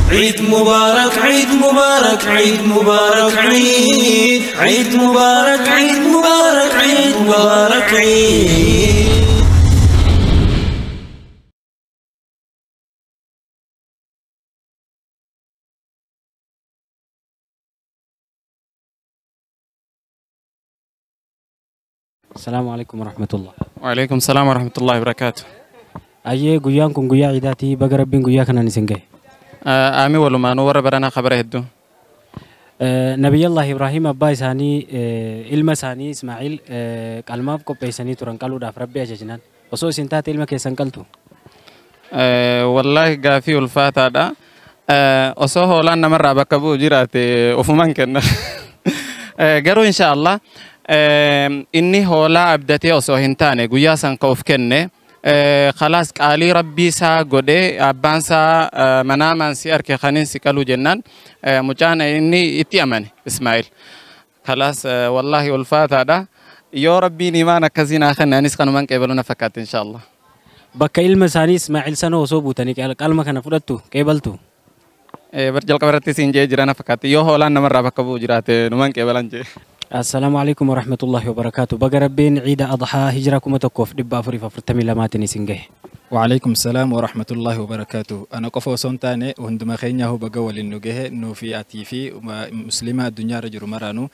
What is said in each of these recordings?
عيد مبارك عيد مبارك عيد مبارك عيد مبارك عيد مبارك عيد مبارك عيد. السلام عليكم ورحمة الله. وعليكم السلام ورحمة الله وبركاته. أيه قيانكم قيا عيداتي بقربين قيا كنا نسنجه. آمي ولما نور برنا خبره هدو. نبي الله إبراهيم أبا إساني إلما ساني إسماعيل كلمة كوبي ساني ترانكالو داف ربي أججنان. وسو سنتات إلما كيسانكالتو. والله قافي الفات هذا. وسو لان مرة بكبو جراتي وفمان كنا. قرو إن شاء الله. إني هولا أبدتي وسو هنتاني قيا سانكوف كنّه. خلاص قالي ربي سا غودي ابان سا منامان سيار كي خانين سيكالو جنان مجانا اني اتيامني اسماعيل خلاص والله والفات هذا يا ربي نيمانا كزينا خنا نس كانوا من قبلنا فكات ان شاء الله بك علم ثاني اسماعيل سنه وصوبوتني قال ما كان فدتو قبلتو برجل قبرتي سينجي جرانا فكات يو هولا نمر بكبو جراتي نمان قبلنجي. السلام عليكم ورحمة الله وبركاته. بقربين عيد أضحى هجركم تكوف دبا فري ففرتمي لماتني سنجه. وعليكم السلام ورحمة الله وبركاته. أنا كفو سنتاني وهندما خينيا هو بقى وللنجه إنه في أتيفي مسلمة الدنيا رجل مرانو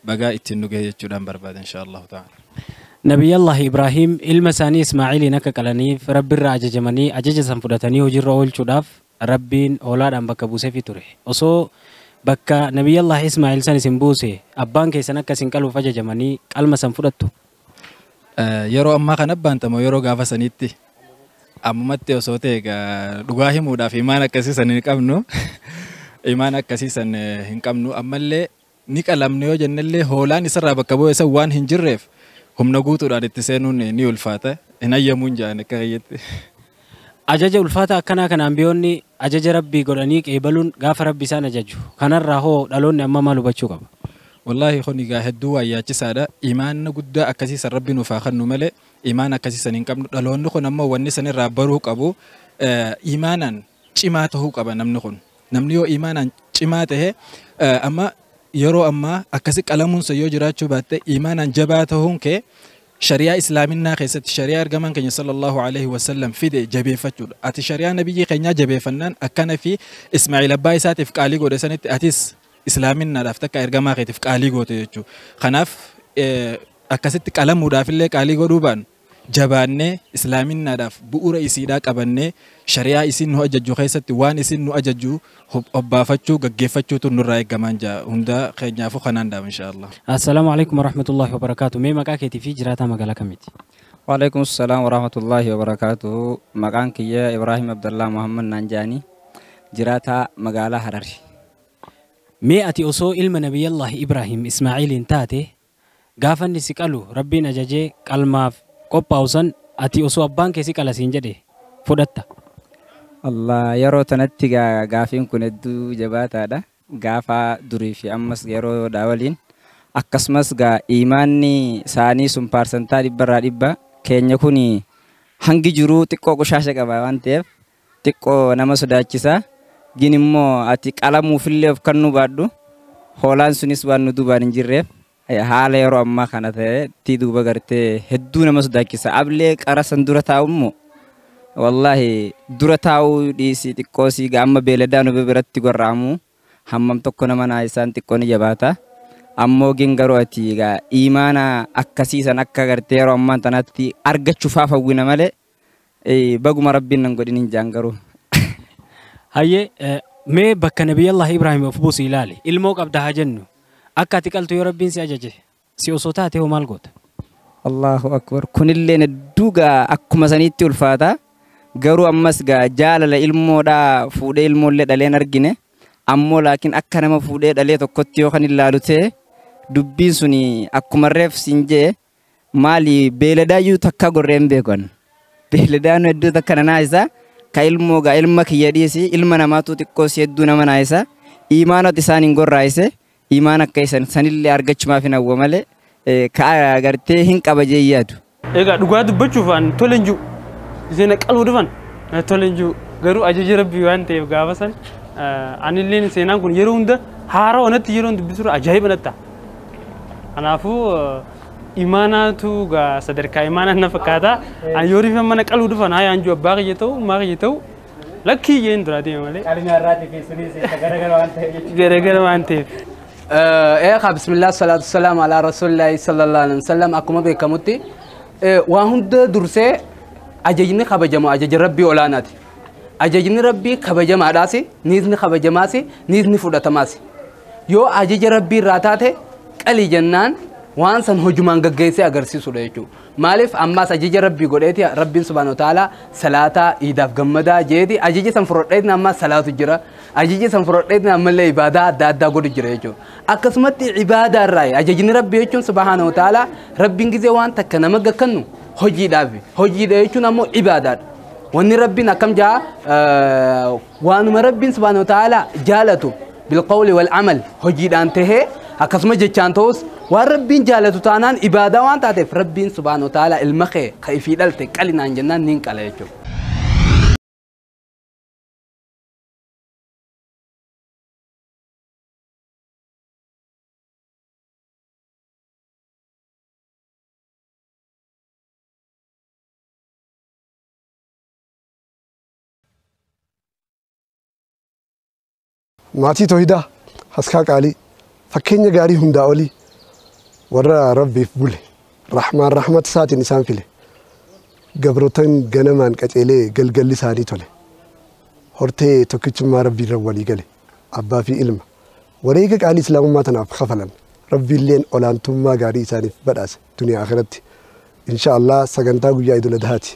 بقى التنجه جودان برباد إن شاء الله تعالى. نبي الله إبراهيم المساني إسماعيل نك كلاني فرب الراجع جماني أجج سنفدتني وجر أول شداف ربين أولاد أم بكبوسه في تره. أصو bakka Nabi Allah Ismail san isin buuse abbaan keessan akka isin qaluuf ajajamanii qalma san fudhattu. Yeroo ammaa kana abbaantamoo yeroo gaafa sanitti ammumatti osoo ta'e dhugaa himuudhaaf imaan akkasii san hin qabnu imaan akkasii san hin qabnu ammallee ni qalamne yoo jennellee hoolaan isarraa bakka bu'e san waan hin jirreef humna guutuudhaan itti seenuun ni ulfaata hin ayyamuun jaan akka hayyetti. Ajaja ulfaata akkanaa kanaan biyyoonni ajaja rabbii godhanii qeebaluun gaafa rabbi isaan ajaju kanarraa hoo dhaloonni amma maal hubachuu qaba? Wallaahi kun egaa hedduu wayyaachisaadha. Imaanna guddaa akkasiisan rabbi nuuf haa kennu malee imaan akkasiisan hin qabnu. Dhaloonni kun ammoo wanni sanirraa baruu qabu imaanaan cimaa ta'uu qaba namni kun. Namni yoo imaanaan cimaa ta'e amma yeroo ammaa akkasi qalamuunsa yoo jiraachuu baatte imaanaan jabaa ta'uun kee شريعة إسلامنا خيست شريعة أرجمان كنيا صلى الله عليه وسلم في ده جبه فتشود أتي شريعة نبي كنيا جبه فنان أكنا في إسماعيل أباي سات في كالي قود سنة أتيس إسلامنا رفتك أرجما خيت في كالي قود يجوا خناف أكست كلام مدافع لك كالي قودوبان جبانة إسلامنا رف بؤرة إسيدا كبنة شريعة إسين هو أججو خيست وان إسين هو أججو أبا فتشو جعجة فتشو تنورا كمان جا هندا خيرنا فو خنان دا إن شاء الله. السلام عليكم ورحمة الله وبركاته. مي مكان كتير جراتا مقالة كميت. وعليكم السلام ورحمة الله وبركاته. مكان كيا إبراهيم عبد الله محمد نانجاني جراتا مقالة هرري. مي أتي أصو علم نبي الله إبراهيم إسماعيل انتاته غافن نسيكالو ربي نجاجي كلمة قباوسن أتي أصو أبان كيسي كلا سينجده فودتا. الله يرو تنتيجا غافين كندو جبات هذا غافا دوري في أمس يرو داولين أكسمس غا إيماني ساني سمبارسنتا دبرا دبا كينيا كوني هنگي جرو تكو كشاشة كباوان تيف تكو نما سوداچيسا جينيمو أتي كلامو فيليف كنو بادو هولان سونيس بانو دوبارين جيرف حال يرو أما خانته تيدو بغرته هدو نما سوداچيسا أبليك أرسن دورتا أمو والله درتاو دي سي تكوسي غام بيلدانو ببرتي غرامو حمم تكون من عيسان تكون جباتا أمو جنگرواتي غا إيمانا أكسيسا نكا غرتيرو أمان تناتي أرغا شفافا وينا مالي بغو مربين ننقودي ننجانگرو هاي مي بكا نبي الله إبراهيم أفبوسي لالي الموق أبدا جنو أكا تقلتو يا ربين سي أجاجي سي أصوتاتي ومالقوت الله أكبر كن اللي ندوغا أكو مسانيتي الفاتا garuu ammas gaa jaalala ilmoodhaa fuudhee ilmoollee dhaleen argine ammoo laakiin akka nama fuudhee dhalee tokkotti yoo kan ilaalu ta'e dubbiin suni akkuma reef sinjee maali beeladaayyuu takka gorreen beekon beeladaan hedduu takka nanaa isaa ka ilmoo gaa ilma kiyya dhiisi ilma namaatu xiqqoo si hedduu nama naa isaa imaanot isaan hin gorraayise imaan akka isan sanillee argachumaaf hin hawwa malee ka agartee hin qaba jee yaadu. Egaa dhugaa dubbachuufaan tolenju. زين قالوا دفن تولنجو غيرو أجي ربي وانتي وقابسن Ani illee seenaan kun yeroo hunda haaraa onatti yeroo hundi bisura ajaa'iba natta. Kanaafuu imaanaatu sadarkaa imaanaa na fakkaata. Ani yoo rifa mana qaluu dhufan haa yaanjuu abbaa kiyya ta'u maa kiyya ta'u lakkii jeen duraa deema malee. Qalina irraati keessunis garagara waan ta'eef. Garagara waan ta'eef. Bismillah salatu salam ala rasulillahi sallallahu alaihi wasallam akkuma beekamutti waan hunda dursee ajajni kabajamu ajaja rabbii olaanaati. Ajajni rabbii kabajamaadhaasi niisni kabajamaasi niisni fudhatamaasi. Yoo ajaja rabbii irraa taate qalii jennaan waan san hojumaan gaggeessee agarsiisudha jechuudha. Maaliif ammaas ajaja rabbii godheeti rabbiin subhaanahu wa ta'aalaa salaataa iidaaf gammadaa jeeti ajaja san fudhadheetni ammaas salaatu jira. Ajaja san fudhadheetni ammallee ibaadaa adda addaa godhu jira jechuudha. Akkasumatti ibaadaa irraa ajajni rabbii jechuun subhaanahu wa ta'aalaa rabbiin gizee waan takka nama gakkannu hojiidhaaf hojiidha jechuun ammoo ibaadaadha. Wanni rabbiin akkam jaa waanuma rabbiin subhaanahu wa ta'aalaa jaalatu bilqawli wal amal hojiidhaan tahee akkasuma jechaan ta'us waan rabbiin jaalatu taanaan ibaadaa waan taateef rabbiin subhaanahu wa ta'aalaa ilma kee ka ifii dhalte qalinaan jennaan niin qala jechuudha. maatii toohidaa haskaa qaalii fakkeenya gaarii hundaa olii warra rabbiif bule rahmaan rahmat isaatiin isaan file gabrootan ganamaan qaceelee galgalli isaanii tole hortee tokkichummaa rabbii irra walii gale abbaa fi ilma wareega qaalii islaamummaa tanaaf kafalan rabbiilleen olaantummaa gaarii isaaniif badhaase duniyaa akhiratti inshaallah sagantaa guyyaa idul adhaati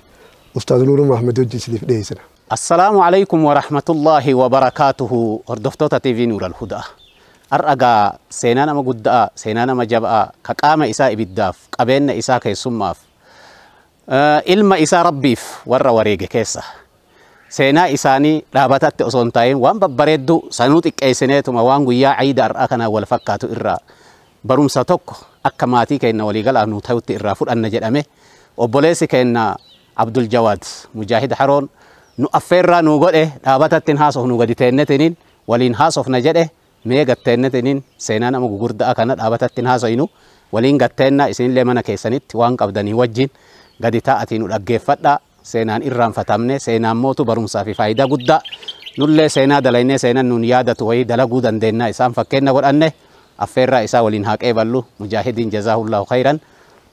ustaaz nuuru mahmad wajjin isiniif dhiyeessina. السلام عليكم ورحمة الله وبركاته هردفتوتا تي في نور الهدى أرأغا سينانا مقداء سينانا مجباء كقام إساء بالداف قبين إساء كيسماف إلما إساء ربيف ور وريق كيسا سينا إساني رابطات أصونتاين وان ببردو سنوتك أي سنتما وان قيا عيد أرأكنا والفكاتو إرا بروم ساتوك أكماتي كينا وليقال أنو تاوت إرا فور أن جرأمه وبوليسي كينا عبد الجواد مجاهد حرون nu affeerraa nu godhe dhaabatattiin haasofnu gadi teennetiniin waliin haasofna jedhe mee gatteennetiin seenaa nama gugurdaa kana dhaabatattiin haasofnu waliin gatteenna isinillee mana keessanitti waan qabdanii wajjin gadi taa'atii nu dhaggeeffadha seenaan irraanfatamne seenaan mootu barumsaa fi faayidaa guddaa nullee seenaa dalaynee seenaan nun yaadatu wayii dalaguu dandeenya isaan fakkeenya godhanne affeerraa isaa waliin haa qeeballu mujaahidiin jazaahullahu khayran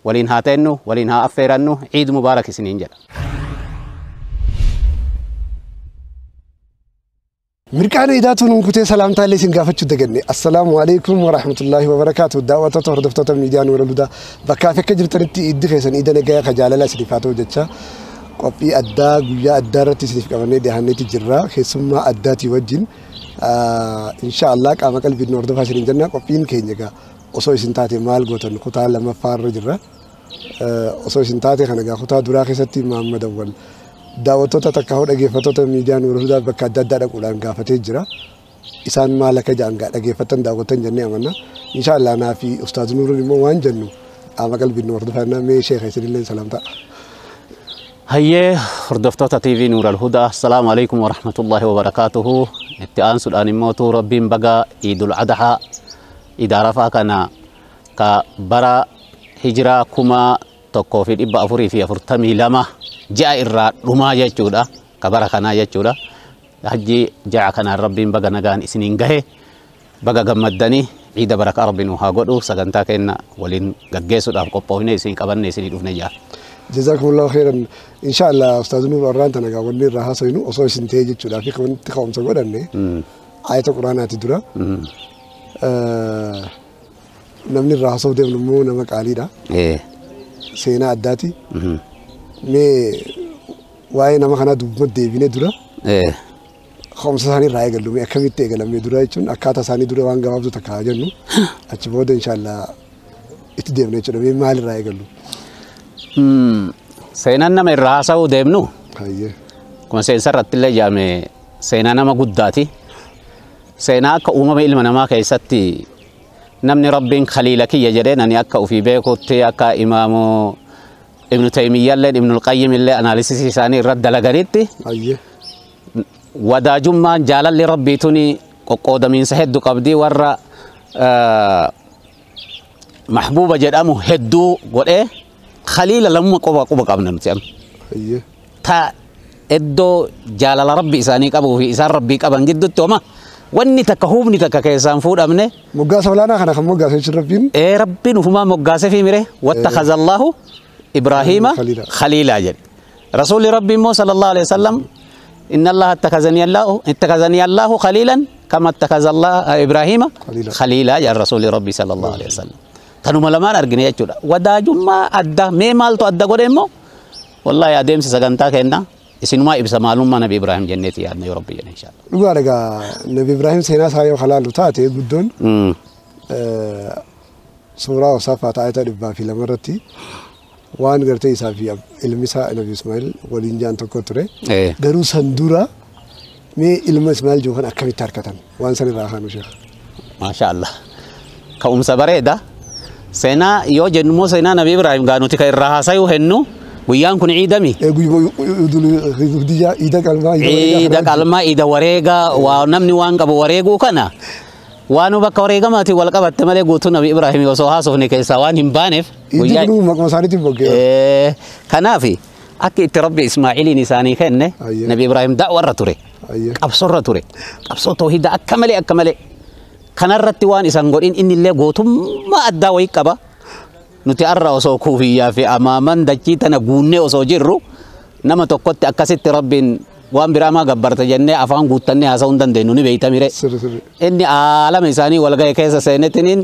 waliin haa teennu waliin haa affeerannu ciid mubaarak isiniin jedha. مركانا إذا تنكتي سلام تعالى سنقافة جدّني السلام عليكم ورحمة الله وبركاته دعوة تهردفتة ميدان ورلودا بكافة كجرتني إدي خيسان إذا نجاي خجالة لا سريفاتو جتّا قبي أدّا جويا أدّا رتي سريف كمان دهاني تجرّا خيسما أدّا تيوجين إن شاء الله كما قال في النورد فاشرين جنّا قبين كينجا أصوي سنتاتي مال قطن خطا لما فار جرّا أصوي سنتاتي خنجا خطا درا خيستي محمد أول daawwattoota takka hoo dhaggeeffattoota miidiyaa Nuur al-Hudaa bakka adda addaa dhaquudhaan gaafatee jira. Isaan maal akka jedhan dhaggeeffatan daawwatan jennee amanna. Inshaallah naa fi Ustaaz Nuuruun immoo waan jennu qaama qalbii nu hordofannaa mee sheekha isinillee salaam ta'a. Hayyee hordoftoota TV Nuur al-Hudaa assalaamu alaykum wa rahmatullahi wa barakatuhu. Itti aansuudhaan immoo rabbiin baga Iidul Adhaa idaarafaa kana ka bara hijiraa 1442 جاء الرا رما يجودا كبر كنا يجودا حجي جاء كنا ربين بقى نجان سنين جه بقى جمدني عيد بركة ربنا وهاجدو سجنتا كنا ولين ججسوا ده قبّوهنا سنين كبرنا سنين دوفنا جاه جزاكم الله خيرا إن شاء الله أستاذ نور أران تنا قاولني راها سوينو أصلا سنتيج جودا في كون تقوم سجودني آية القرآن هتدرا نمني راها سودة نمو نمك علي دا سينا أداتي مي واي نما خنا دوبمت ديفينه درا خمسة ثاني راي قالوا مي أكمل تيجي مي درا يجون أكاتا ثاني درا وان جواب زوجة كاجنو أشوفه إن شاء الله إتديمنا يجون مي مال راي قالوا سينانا مي راسا وديمنو هاي كم سينسر رتلة جامع سينانا ما قداتي سينا كأمم إلما نما كيستي نمني ربين خليلك يجرين أني أكا وفي بيكو تي أكا إمامو ابن تيمية اللي ابن القيم اللي أناليسيس ثاني رد لغريتي أيه وداجما جالل لربي توني قود من سهد قبدي ورا محبوبة جدامو هدو قول إيه خليل لما قبا قبنا نتيم تا إدو جالل ربي إساني قبو في إسان ربي قبن جدو توما واني تكهوبني تككيسان فود أمنه مقاس ولانا خنا خم مقاس إيش ربين إيه ربين وفما مقاس في مره واتخذ الله إبراهيم خليلا جل رسول ربي مو صلى الله عليه وسلم إن الله اتخذني الله خليلا كما اتخذ الله إبراهيم خليلا يا رسول ربي صلى الله عليه وسلم كانوا ملمان أرجعني يجودا وداجما أدا مال تو أدا قدامه والله يا ديم سجنتا كنا إسنما إبسا معلوم ما نبي إبراهيم جنتي يا نبي ربي إن شاء الله. لو أرجع نبي إبراهيم سينا سايو خلال لطاتي بدون سورة وصفات آيات ربا في لمرتي وان قرتي سافي المسا نبي إسماعيل ولينجان تكوتره درو سندورا مي علم إسماعيل جوهن أكمل تركتان وان سنة راهان وشيخ. ما شاء الله. كأم سبرة ده سينا يو جنمو سينا نبي إبراهيم قانو تكير رهاسايو هنو ويان كن عيدمي عيدا كلمة عيدا وريغا ونمني وان كبو وريغو كنا وانو بك وريغا ماتي ولك بتملي قوتو نبي إبراهيم يوسوها سوفني كيسا وان همبانف ويان مقمصاريتي بوكي كنافي أكي تربي إسماعيلي نساني خنة نبي إبراهيم دعوة رتوري أبصر رتوري أبصر توحيد أكملي كنرتي وان إسانغورين إن اللي قوتو ما أدى ويكبا nuti arra osoo kuufiyyaa fi amaaman dachii tana guunnee osoo jirru nama tokkotti akkasitti rabbiin waan biraa maa gabbarta jennee afaan guuttannee haasa'uu hin dandeenyu ni beeytamire. Inni aalama isaanii walga'e keessa seenetiniin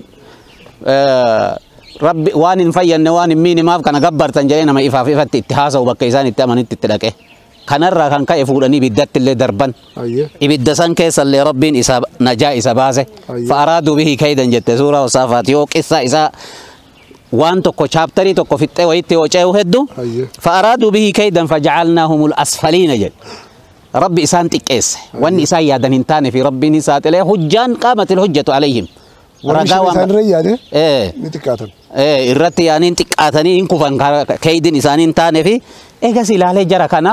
rabbi waan hin fayyanne waan hin miinimaaf kana gabbartan jedhee nama ifaaf ifatti itti haasa'u bakka isaan itti amanitti itti dhaqe. Kanarraa kan ka'e fuudhanii ibiddatti illee darban. Ibidda san keessa illee rabbiin isa najaa isa baase. Fa'araaduu bihi kaydan jette suuraa wasaafaati yoo qissa isaa وان توكو شابتري توكو في التويت وجهه هدو فأرادوا به كيدا فجعلناهم الأسفلين جل ربي إسان تكيس وان إسان يادن انتان في ربي نسات له حجان قامت الحجة عليهم ورقاوا نتكاتن الرتي يعني انتكاتني انكو فان كيد إسان انتان في إيجاسي لالي جركنا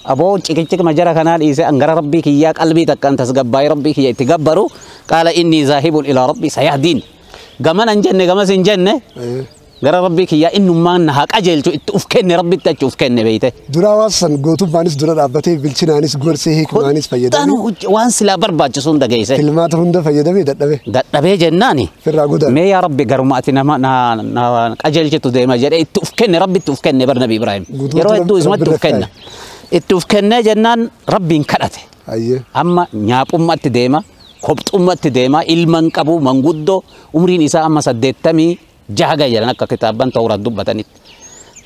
أبو تشيك ما جركنا لإيسا أنغر ربي كياك قلبي تكن تسقباي ربي كي يتقبروا قال إني ذاهب إلى ربي سيهدين قمان أنجنة قمان سنجنة قال ربي كيا إنه ما نهاك أجل تufkenne ربي تufkenne بيته درا واسن قوتو بانيس درا أبتي بالشنانيس قرسيه كمانيس فيدا تانو وانس لا برباج سوندا جيسه كلمات هوندا فيدا بي دبي جناني في الرجودة ما يا ربي قرماتنا ما نا أجل جتو دايما جري تufkenne ربي تufkenne برنبي إبراهيم يروح يدو اسمه تufkenne جنان ربي انكرته أما نياب أمة دايما خبط أمة دايما إلمن كابو منقودو عمري نساء أما سدتمي جهة جلنا ككتابان تورات دبتني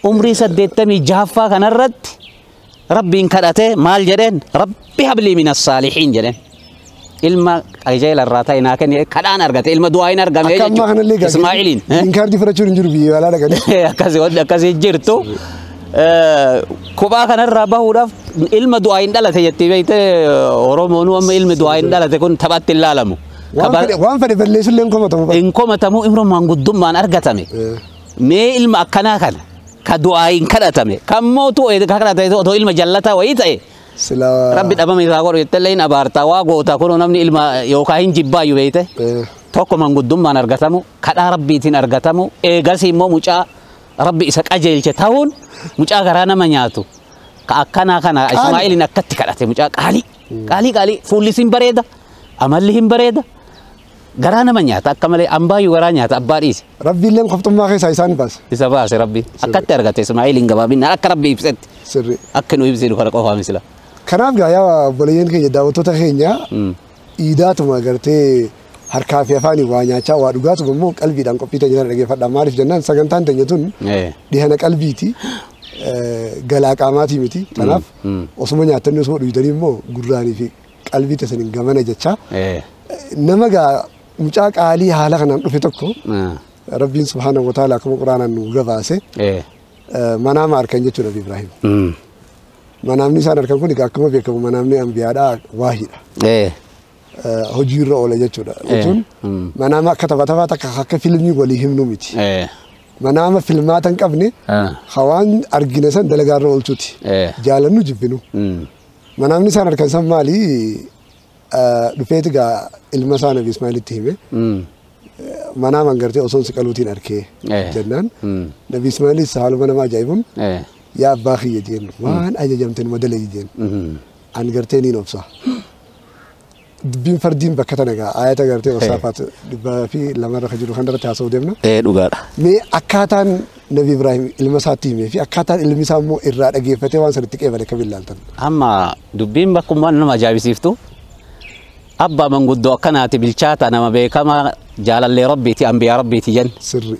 عمري سدتمي جهفا كان الرد ربي انكرته مال جرين ربي هبلي من الصالحين جرين إلما أجيل الراتين هكذا كلام أرجع إلما دعائين أرجع إسماعيلين إنكار دي فرشون جربي ولا لا كده كذي جرتو كوبا كان الرابع هو إلما دعائين دالة تيجي بيت أورومونو أما إلما دعائين دالة تكون تبات اللالمو وان فري فرليس اللي إنكم تمو إمرو مانغودم مان أرجعتامي ما إلما كنا كان كدعائين كنا تامي كم موتو إذا كنا تيجي إلما جلتا ويتاي ربي أبا ميزاقور يتلين أبارتا واقو تكونوا نمني إلما يوكاين جبا يبيته توكو مانغودم مان أرجعتامو كذا ربي تين أرجعتامو إيجاسي مو مجا ربي إسك أجيل جتاون مجا غرانا منياتو كأكنا كنا إسماعيل نكتة كرته مجا قالي فوليسين بريدا أمالهم بريدا غرانا منياتا كمالي أمبايو غرانيا تأباريس ربي لين خفتم ما خي سايسان بس إسباس ربي أكتة أرجعت إسماعيل إنجا بابين أك ربي يبسط سري أكنو يبسطوا خلق أوها مثلا كناف جايا بولين كي يداوتو تخينيا إيداتو ما قرتي harkaa fi afaanii waa nyaachaa waa dhugaatu immoo qalbiidhaan qophii tajaajila dhaggeeffadhaa maaliif jennaan sagantaan teenyatuun dhihana qalbiiti galaa qaamaatii miti kanaaf osuma nyaatanii osuma dhugdanii immoo gurraanii fi qalbii tasaniin gamana jechaa nama gaa mucaa qaalii haala kanaan dhufe tokko rabbiin subhaanahu wa ta'ala akkuma quraanaan nu gabaase manaama arkan jechuudha Ibrahim manaamni isaan arkan kun akkuma beekamu manaamni ambiyaadhaa waahiidha hojiirra oola jechuudha. Jechuun manaama akka taphataa akka fiilmii walii himnu miti. Manaama filmaata hin qabne hawaan argina san dalagaarra oolchuuti. Jaalannu jibbinu. Manamni isaan harkan san maali dhufeeti gaa ilma isaa Nabi Ismaa'il itti hime. Manaa mangartee osoo si qaluutiin arkee jennaan. Nabi Ismaa'il haaluma nama ajaa'ibuun yaa abbaa kiyya jeen waan ajajamteen madala jeen. An gartee niin obsa. Dubbiin fardiin bakka tana gaa ayata gartee osaafaat dhibbaa fi lamarra kan jiru kan irratti haasa'uu deemna. Dhugaadha. Mee akkaataan Nabi Ibrahim ilma isaatti himee fi akkaataan ilmi isaa immoo irraa dhageeffatee waan sanatti qeebale kam ilaaltan. Amma dubbiin bakkummaan nama ajaa'ibsiiftu. Abbaa manguddoo akkanaati bilchaata nama beekama jaalallee rabbiiti ambiyaa rabbiiti jen. Sirri.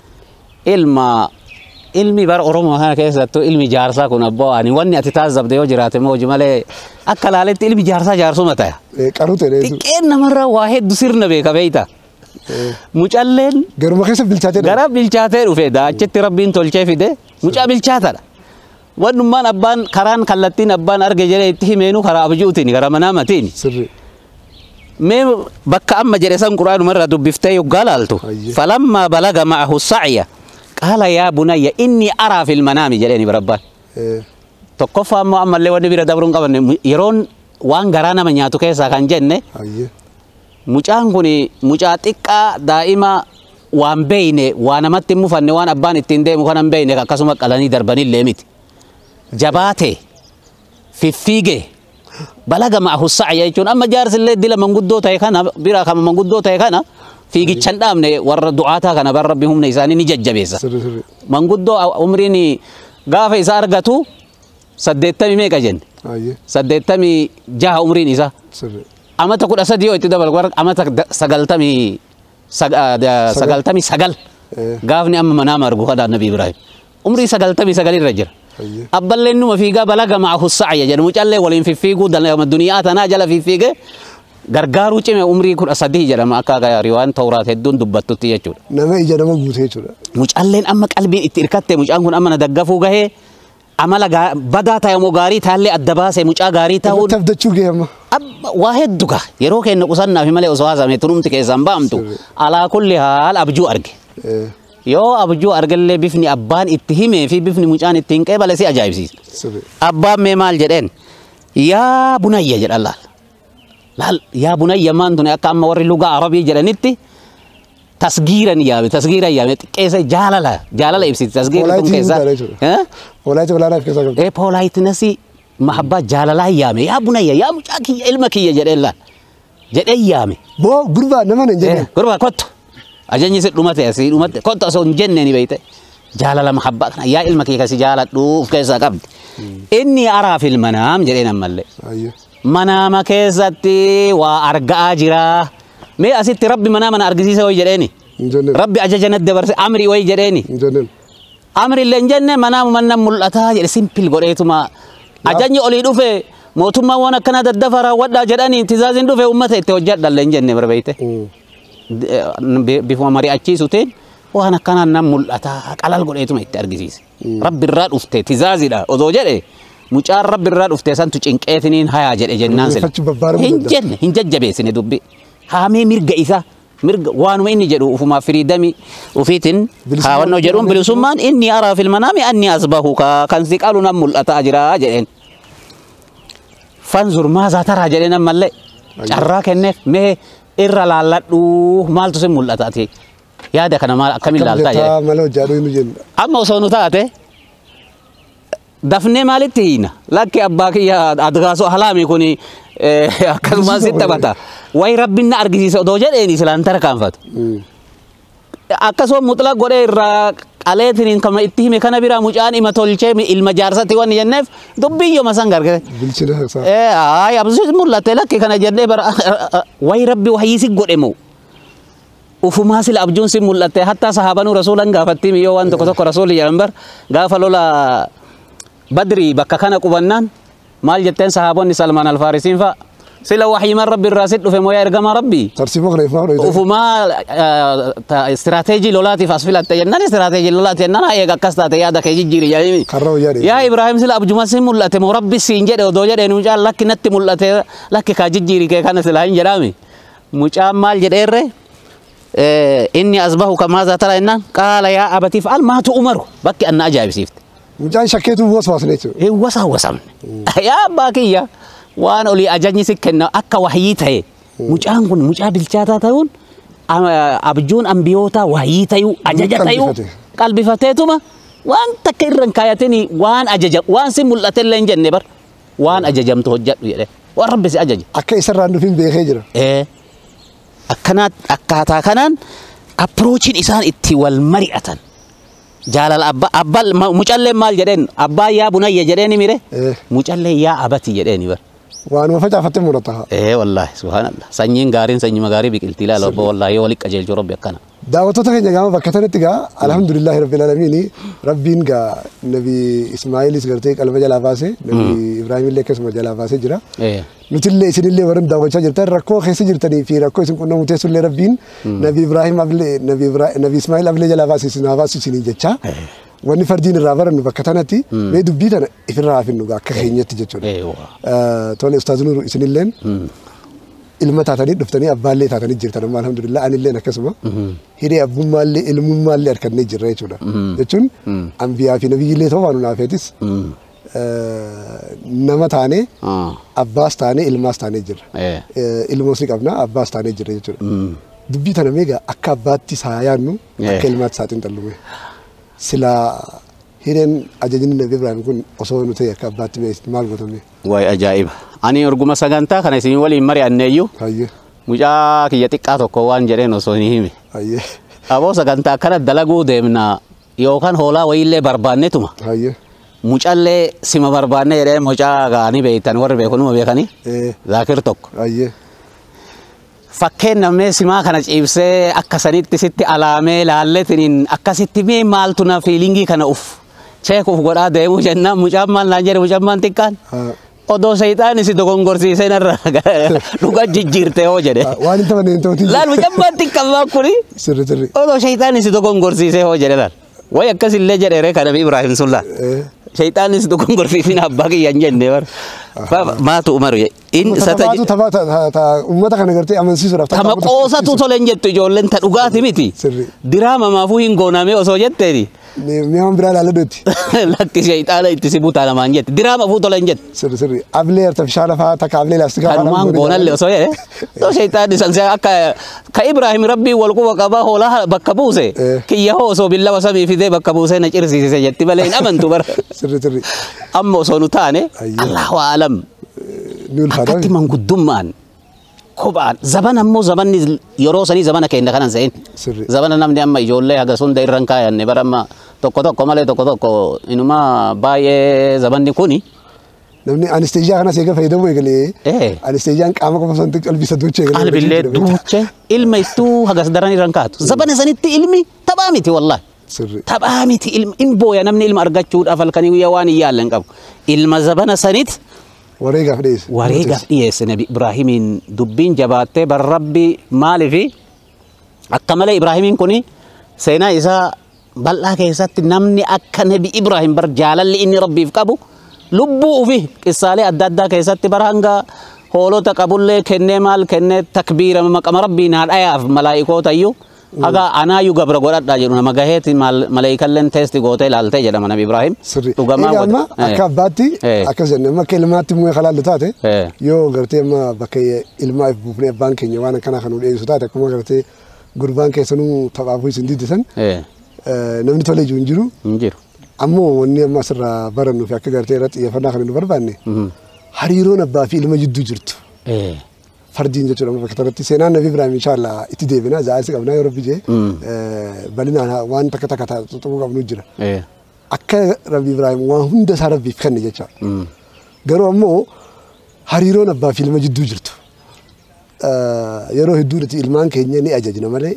Ilmi bara Oromoo kana keessattuu ilmi jaarsaa kun abbaa ani wanni ati taasifte yoo jiraate moo hojii malee akka laaletti ilmi jaarsaa jaarsuma ta'a. Qaruu ta'e. Xiqqeen namarraa waa hedduu sirna beeka beeyta. Mucalleen. Garuma keessa bilchaatee dhufe. Gara bilchaatee dhufe achitti rabbiin tolchee fide mucaa bilchaatadha. Wannummaan abbaan karaan kallattiin abbaan arge jedhee itti himeenu karaa abjuutiin gara manaamatiin. Sirri. Mee bakka amma jedhe san quraanuma dubbiftee yoggaa laaltu. Falammaa balaga ma'ahu sa'ya. Qaala yaa bunayya inni araa fil manaami jedheeni barabbaan. Tokkoffaa ammoo ammallee wanni bira dabruun qabanne yeroon waan garaa nama nyaatu keessaa kan jenne. Mucaan kun mucaa xiqqaa daa'ima waan beeyne waan namatti hin mufanne waan abbaan ittiin deemu kan hin beeyne akkasuma qalanii darbanillee miti. Jabaate fiffiige balaga ma'ahu sa'ya jechuun amma jaarsillee dila manguddoo ta'e kana bira kama manguddoo ta'e kana fiigichan dhaabne warra du'aataa kana bar rabbi humna isaanii ni jajjabeessa. Manguddoo umriin gaafa isa argatu 80 meeqa jenne. 86 umriin isa. Amata 13 yoo itti dabal warra amata 99 gaafni amma manaa margu kada Nabi Ibrahim umrii 99 irra jira. Abballeen numa fiigaa balaga ma'ahu sa'ya jedhu mucallee waliin fiffiiguu duniyaa tanaa jala fiffiige gargaaruu cime umrii 13 jedhama akka riwaan Tawraat hedduun dubbattutti jechuudha. Nama ija nama guute jechuudha. Mucalleen amma qalbiin itti hirkatte mucaan kun amma na daggafuu gahee amala badaa ta'e moo gaarii taallee adda baasee mucaa gaarii ta'uun. Tabdachuu geema. Waa hedduu gaa yeroo kenna qusannaa fi malee osoo haasame tunumti keessaan ba'amtu alaa kulli haal abjuu arge. Yoo abjuu argallee bifni abbaan itti himee fi bifni mucaan ittiin qeebale si ajaa'ibsiisa. Abbaan mee maal jedheen yaa bunayya jedha laal. Laal yaa bunayya maan tuni akka amma warri lugaa arabii jedhanitti tasgiiran yaame xiqqeessa jaalala ibsiti tasgiirri kun keessa. Poolaayiti walaanaaf keessa qabdi. Poolaayitinasi mahabbaa jaalalaa yaame yaa bunayya yaa mucaa kiyya ilma kiyya jedheen laal jedhee yaame. Boo gurbaa nama hin jenne. Gurbaa kottu. Ajajni si dhumate asii dhumate kottu osoo hin jenne ni beeyte jaalala mahabbaa kana yaa ilma kiyya kasi jaaladhuuf keessaa qabdi. Inni araa fil manaam jedheen ammallee. Manaama keessatti waa argaa jira. Mee asitti rabbi manaama na argisiise way jedheeni. Rabbi ajaja na dabarse amri way jedheeni. Amri illee hin jenne manaamu manna mul'ataa jedhe simpil godheetuma ajajni olii dhufe mootummaan waan akkana daddafa raawwadhaa jedhanii tizaaziin dhufe uummata itti hojjedhalle hin jenne barbeeyte. Bifuma mari'achiisuutiin waan akkanaan nan mul'ataa qalal godheetuma itti argisiise. Rabbi irraa dhufte tizaaziidha osoo jedhe mucaan rabbi irraa dhufte santu cinqeetiniin hayaa jedhe jennaan sila. Hin jajjabeessine dubbi. Haamee mirga isa mirga waanuma inni jedhu ufumaa firiidamii ufiitiin haawannoo jedhuun bilisummaan inni araa fil manaami anni asbahu kan si qalu nan mul'ataa jira jedheen. Fanzur maazaa taraa jedheen ammallee carraa kenneef mee irra laalladhu maaltu si mul'ataati yaada kana maal akkamiin laaltaa jedhe. Amma osoo nu taate dafnee maalitti hiina lakki abbaa kiyya adgaasoo halaami kuni akkasumaan sitti taphata wayi rabbiin na argisiisa odoo jedheeni silaan tarkaanfatu. Akkasuma mutlaq godhee irraa qaleetiniin kama itti hime kana biraa mucaan ima tolchee ilma jaarsatti waan jenneef dubbiyyoma san gargare. Ay absus mul'ate lakki kana jennee bara wayi rabbi wahiisi godhe moo ufumaa sila abjuun si mul'ate hatta sahabanuu rasuulan gaafatti yoo waan tokko tokko rasuulli jedhan bar gaafa lola بدري بكا كان قبنان مال جتين صحابون سلمان الفارسين سلا وحي من ربي الراسد في مويا ارقام ربي وفما استراتيجي لولاتي فاسفلات تينان استراتيجي لولاتي ينانا ايقا كستا تيادا كي جيجيري يا إبراهيم سلا أبو جمال سيم ملاتي مربي سينجد ودوجد انو جال لكي نتي ملاتي لكي كاجيجيري كي كان سلاهين جرامي مجام مال جدير إني أصبحه كماذا ترى إنان قال يا أبتي فعل ما تؤمر بكي أنا أجايب سيفت مجان شكيتو وسواس نيتو إيه وسام يا باكية waan olii ajajni si kenna akka wahyii ta'e mucaan kun mucaa bilchaataa ta'uun abjuun ambiyoota wahyii ta'uu ajaja ta'uu qalbifateetuma waan takka irraan kaayatanii waan ajaja waan si mul'ate illee hin jenne bar waan ajajamtu hojjedhu jedhe waan rabbi si ajaje akka isarraan dhufin beekee jira akkanaat akkaataa kanaan approachiin isaan itti wal mari'atan jaalala abba mucallee maal jedheen abbaa yaa bunayya jedheeni mire mucallee yaa abati jedheeni bar waan facaafatte murata wallahi subhanallah sanyiin gaariin sanyii magaarii biqiltii laala wallahi wali qajeelchuu rabbi akkana daawwattoota keenya gama bakka tanatti gaa alhamdulillahi rabbil alamin rabbiin gaa nabi ismaa'iilis gartee qalba jalaa baase nabi ibraahim illee akkasuma jalaa baase jira nutillee isinillee warran daawwachaa jirtan rakkoo keessa jirtanii fi rakkoo isin qunnamuu teessullee rabbiin nabi ibraahim ablee nabi ismaa'iil ablee jalaa baase isin habaasi isin jecha wanni fardiin irraa barannu bakka tanatti mee dubbii tana ifirraa finnu akka keenyatti jechuudha tole ustaaz Nuuru isinilleen ilma taatanii dhuftanii abbaallee taatanii jirtan amma alhamdulillah anillee akkasuma hiree abbummaallee ilmummaallee harkannee jirra jechuudha jechuun anbiyaa fi nabiyyiillee ta'uu waan naafeetis nama taane abbaas taane ilmaas taane jirra ilmoos ni qabna abbaas taane jirra jechuudha dubbii tana meegaa akka abbaatti saa yaannu akka ilmaatti saaxiin xallume sila hireen ajajni nabi Ibrahim kun osoo nu ta'e akka abbaatti beekti maal godhame waay ajaa'iba ani orguma sagantaa kana isin waliin mari'anneeyyu mucaa kiyya xiqqaa tokko waan jedheen osoo hin hime aboo sagantaa kana dalaguu deemna yookaan hoolaa wayiillee barbaannetuma mucallee sima barbaanne jedhee mucaa gaanii beektan warri beekunuma beekanii zaakir tokko fakkeen namni simaa kana ciibsee akka sanitti sitti alaamee laalletiniin akkasitti mee maaltu na fiilingii kana uf cheekuuf godhaa deemuu jennaan mucaan maal naan jedhe mucaan maan xiqqaan odoo shayxaan isi dogongorsiisee narra dhuga jijjiirte hoo jedhe waan hin taphanneen ta'uuti laal mucaan maan xiqqaan kuni sirri odoo shayxaan isi dogongorsiisee hoo jedhe laal way akkasillee jedheere kana nabi Ibraahim sun laal shayxaan isi dogongorsiisin abbaa kiyyan jenne bar maatu umaru in sataji ummata kana gartee amansiisuudhaaf tama qoosatu tolen jettu ijoolleen ta dhugaati miti diraama maafuu hin gooname osoo jetteeni mi'aan biraa laaladootti lakki shayxaana itti si butaa namaan jette diraama fuu tolen jettu sirri ablee artifishaala fa'aa takka ablee laastikaa kanumaan goonalle osoo jedhe too shayxaanni san akka ka Ibraahim rabbii wal quba qabaa hoolaa bakka buuse kiyya hoo osoo billawa samii fidee bakka buusee na cirsiise jetti malee hin amantu bara sirri amma osoo nu taane Allahu aalam akkatti manguddummaan kophaan zaban ammoo zabanni yeroo sanii zabana keenya kanan se'in zabana namni amma ijoollee haga sunda irran kaayanne bara amma tokko malee tokko inuma baay'ee zabanni kuni namni anesteeziyaa kana seega fayyadamu eegalee anesteeziyaan qaama qofa sanatti qalbii duuchee qalbiillee duuchee ilma ittuu hagas daran irran kaatu zabana sanitti ilmi taphaa miti wallahi taphaa miti ilma in booya namni ilma argachuudhaaf halkanii guyyaa waan hin yaallen qabu ilma zabana sanitti wareegaaf dhiyeesse nabi Ibraahimin dubbiin jabaattee bar rabbi maalifi akka malee Ibraahimiin kuni seenaa isaa bal'aa keessatti namni akka nabi Ibraahim bar jaalalli inni rabbiif qabu lubbuu ufi qissaalee adda addaa keessatti bar hanga hoolota qabullee kennee maal kennee takbiira maqama rabbii naa dhayaaf malaa'ikoota iyyuu aga anaayu gabra godhadha jedhu nama gaheeti malaayikalleen teesti gootee ilaaltee jedhama nabi Ibraahim dhugamaa amma akka abbaatti akkas jenne amma akka ilmaatti immoo halaallu taate yoo gartee amma bakka ilmaa if buufnee abbaan keenya waan akkana kan nu dheessu taate akkuma gartee gurbaan keessanuu taphaafuu isin diddisan namni tolee jiru hin jiru ammoo wanni amma asirraa barannu fi akka gartee irratti xiyyeeffannaa kan nu barbaanne hariiroon abbaa fi ilma jidduu jirtu fardin jechuudha bakka tanatti seenaan nabi Ibraahim inshallah itti deebina zaa'isi qabna yoo rabbi jee balinaan waan takka tuquu qabnu jira akka rabbi Ibraahim waan hunda isaa rabbiif kenne jecha garuu ammoo hariiroon abbaa fi ilma jidduu jirtu yeroo hedduutti ilmaan keenya ni ajajna malee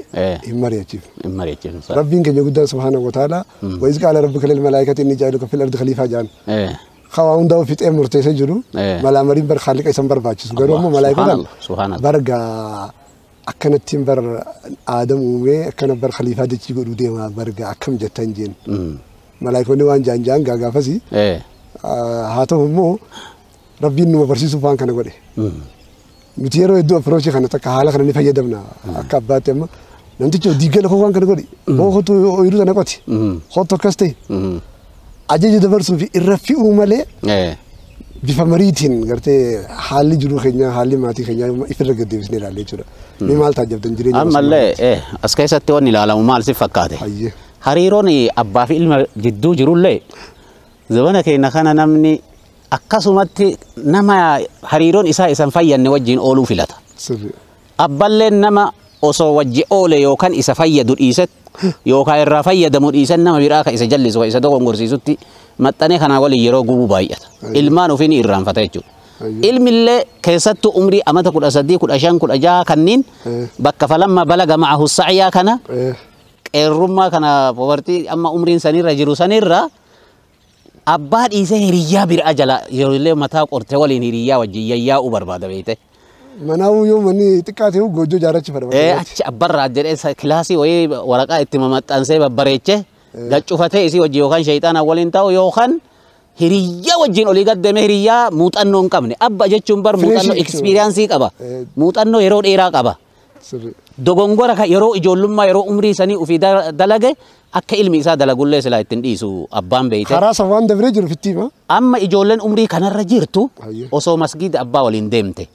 hin mari'achiifnu rabbiin keenya guddaan subhaanahu wa ta'ala wa iz qaala rabbuka lil malaa'ikati inni jaa'iluka fil ardi khaliifaa jaan خواون داو في تأمر تيسجلو ملا مريم بر خالق إسم بر باجس غيره مو ملاك برجع أكنت تيم بر آدم ومي أكنت بر خليفة دتشي يقولوا ديما برجع أكم جتنجين ملاك ونوان جان جا فسي هاتهم مو ربي إنه برسي سبحان كنا قولي متيرو يدو أفروشي خنا تكهالا خنا نفيا دمنا أكبات يما نمتيجو ديجل خوان كنا قولي هو خطو يروح أنا قتي خطو كستي أجي دبر سوفي الرفيق وملء bifa mariitiin gartee haalli jiruu keenya haalli maatii keenya ifirra gaddeebisnee ilaalle jechuudha. Mee maal taajabdan jireenya ammallee as keessatti wanni ilaalamu maal si fakkaate hariiroon abbaa fi ilma jidduu jirullee zabana keenya kana namni akkasumatti nama hariiroon isaa isan fayyanne wajjin ooluu filata. Abballeen nama osoo wajji oole yookaan isa fayyadu dhiiset yookaan irraa fayyadamu dhiisan nama biraa ka isa jallisu isa dogongorsiisutti maxxanee kanaa waliin yeroo gubuu baay'ata. Ilmaan ofiin irraanfata jechuudha. Ilmillee keessattuu umrii amata 13, 15, 16 kanniin bakka falamma balaga ma'ahu sa'yaa kana qeerrummaa kana povertii amma umriin sanirra jiru sanirra abbaa dhiisee hiriyyaa biraa jala yeroo mataa qorte waliin hiriyyaa wajjin yayyaa'uu barbaada beekte. Manaawu yoo manni xiqqaate goojjoo jaarrachi fadha. Achi abbarraa jedhee kilaasii wayii waraqaa itti maxxansee babbareeche gaccufatee isii wajjin yookaan shayxaana waliin ta'u yookaan hiriyyaa wajjin olii gaddame hiriyyaa muuxannoo hin qabne abba jechuun bar muuxannoo ekspiriyaansii qaba muuxannoo yeroo dheeraa qaba. Dogongora yeroo ijoollummaa yeroo umrii sanii ofii dalage akka ilmi isaa dalagullee silaa ittiin dhiisu abbaan beeyte. Karaa sawwaan dabree jiru fittiima. Amma ijoolleen umrii kanarra jirtu osoo masgiida abbaa waliin deemte.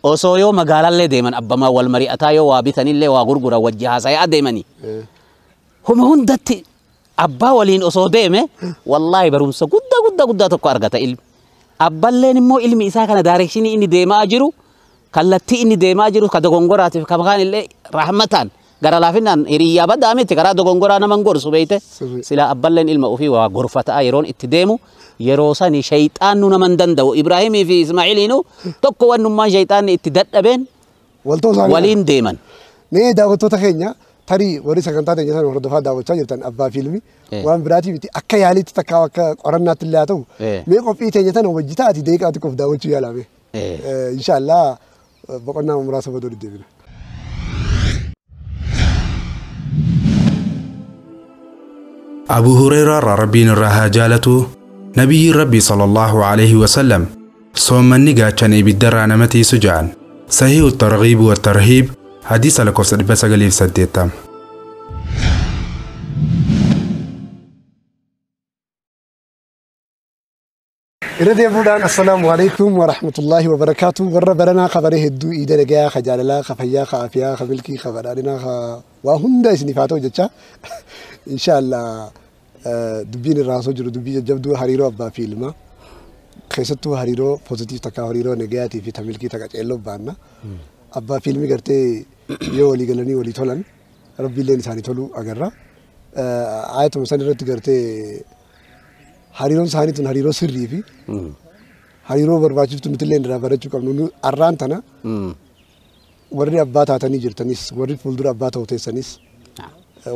Osoo yoo magaalallee deeman abbamaa wal mari'ataa yoo waa bitanillee waa gurguran wajji haasayaa deemanii. Huma hundatti abbaa waliin osoo deeme wallaahi barumsa guddaa tokko argata ilmi. Abballeen immoo ilmi isaa kana daarekshinii inni deemaa jiru kallattii inni deemaa jiru ka dogongoraatiif ka makaan illee rahmataan gara laafinaan hiriyyaa baddaa miti karaa dogongoraa naman gorsu beeyte sila abballeen ilma ofii waa gorfataa yeroon itti deemu yeroo sani shayxaannu naman danda'u Ibraahimii fi Ismaa'iiliinu tokko wannummaan shayxaanni itti dadhabeen waliin deeman. Nee daawwattoota keenya tarii warri sagantaa teenya sana hordofaa daawwachaa jirtan abbaa fi ilmi waan biraatii miti akka yaaliitti takkaa akka qorannaatti illee haa ta'u mee qophii teenya sana wajji taati deeqaa tokkoof daawwachuu yaalame. Inshaallah boqonnaa muraasa booda deebina. أبو هريرة ربي الرها جالته نبي ربي صلى الله عليه وسلم صوم النجا كان بالدرع نمتي سجعان صحيح الترغيب والترهيب حديث لك وصل بس قليل سديتام إردي أبودان السلام عليكم ورحمة الله وبركاته ورّا برنا خبره الدو إيدا لجا خجاللا خفيا خافيا خملكي خبرارنا وهندا سنفاتو جتشا إن شاء الله دبين الراسو جرو دبي جبدو هريرو أبا فيلما خيستو هريرو بوزيتيف تكا هريرو نيجاتيف تملكي تكا إلو بانا أبا فيلمي قرتي يو ولي قلني ولي تولن ربي اللي نساني تولو أجرّا آية مساني رت قرتي hariiroon isaanii tun hariiroo sirrii fi hariiroo barbaachiftu nuti illee irraa barachuu qabnu arraan tana warri abbaa taatanii jirtanis warri fuuldura abbaa ta'uu teessanis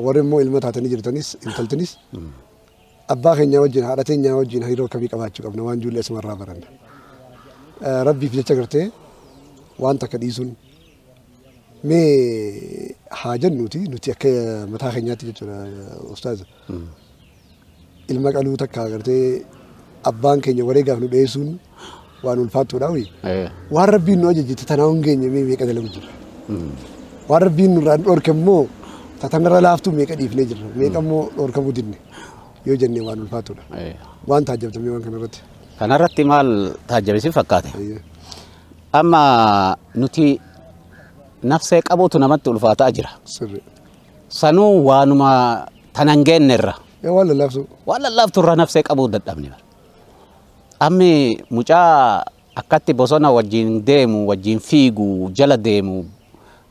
warri immoo ilma taatanii jirtanis intaltinis abbaa keenya wajjin haadha teenya wajjin hariiroo akkamii qabaachuu qabna waan ijoollee asumarraa baranna. Rabbiif jecha gartee waan takka dhiisuun mee haa jennuuti nuti akka mataa keenyaatti jechuudha ustaaza. Ilma qaluu takka gartee abbaan keenya wareegaaf nu dhiyeessuun waan ulfaattuudha wi. Waan rabbiin nu ajajjite tanaa hungeenya meeqa dalagu jira. Waan rabbiin nurraa dhorke immoo tatanarra laaftuu meeqa dhiifnee jirra. Meeqa immoo dhorkamuu dinne yoo jennee waan ulfaattuudha. Waan taajjabtamee waan kanarratti. Kanarratti maal taajjabisiin fakkaate? Amma nuti nafsee qabuutu namatti ulfaataa jira. Sanuu waanuma tanan geennerra. Waan lallaaftu irraa nafsee qabuu dadhabne. Ammi mucaa akkatti bosona wajjin deemu wajjin fiigu jala deemu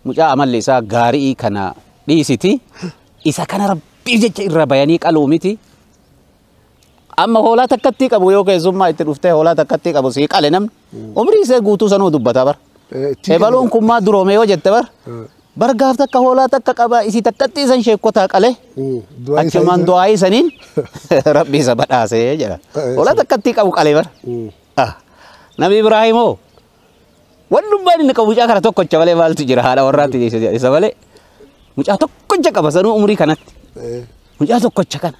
mucaa amalli isaa gaarii kana dhiisiti isa kana rabbiif jecha irra bayanii qaluu miti. Amma hoolaa takkatti qabu yoo keessummaa itti dhuftee hoolaa takkatti qabu sii qale namni umrii isaa guutuu sanuu dubbata bar. Ebaluun kun maa duroome yoo jette bar. Bargaaf takka hoolaa takka qaba isi takkatti isan sheekkotaa qale achumaan du'aa isaniin rabbi isa badhaasee jedha hoolaa takkatti qabu qale bar nabi Ibraahimoo wannummaan inni qabu mucaa kana tokkocha malee maaltu jira haadha warraatti isa malee mucaa tokkocha qaba sanuu umrii kanatti mucaa tokkocha kana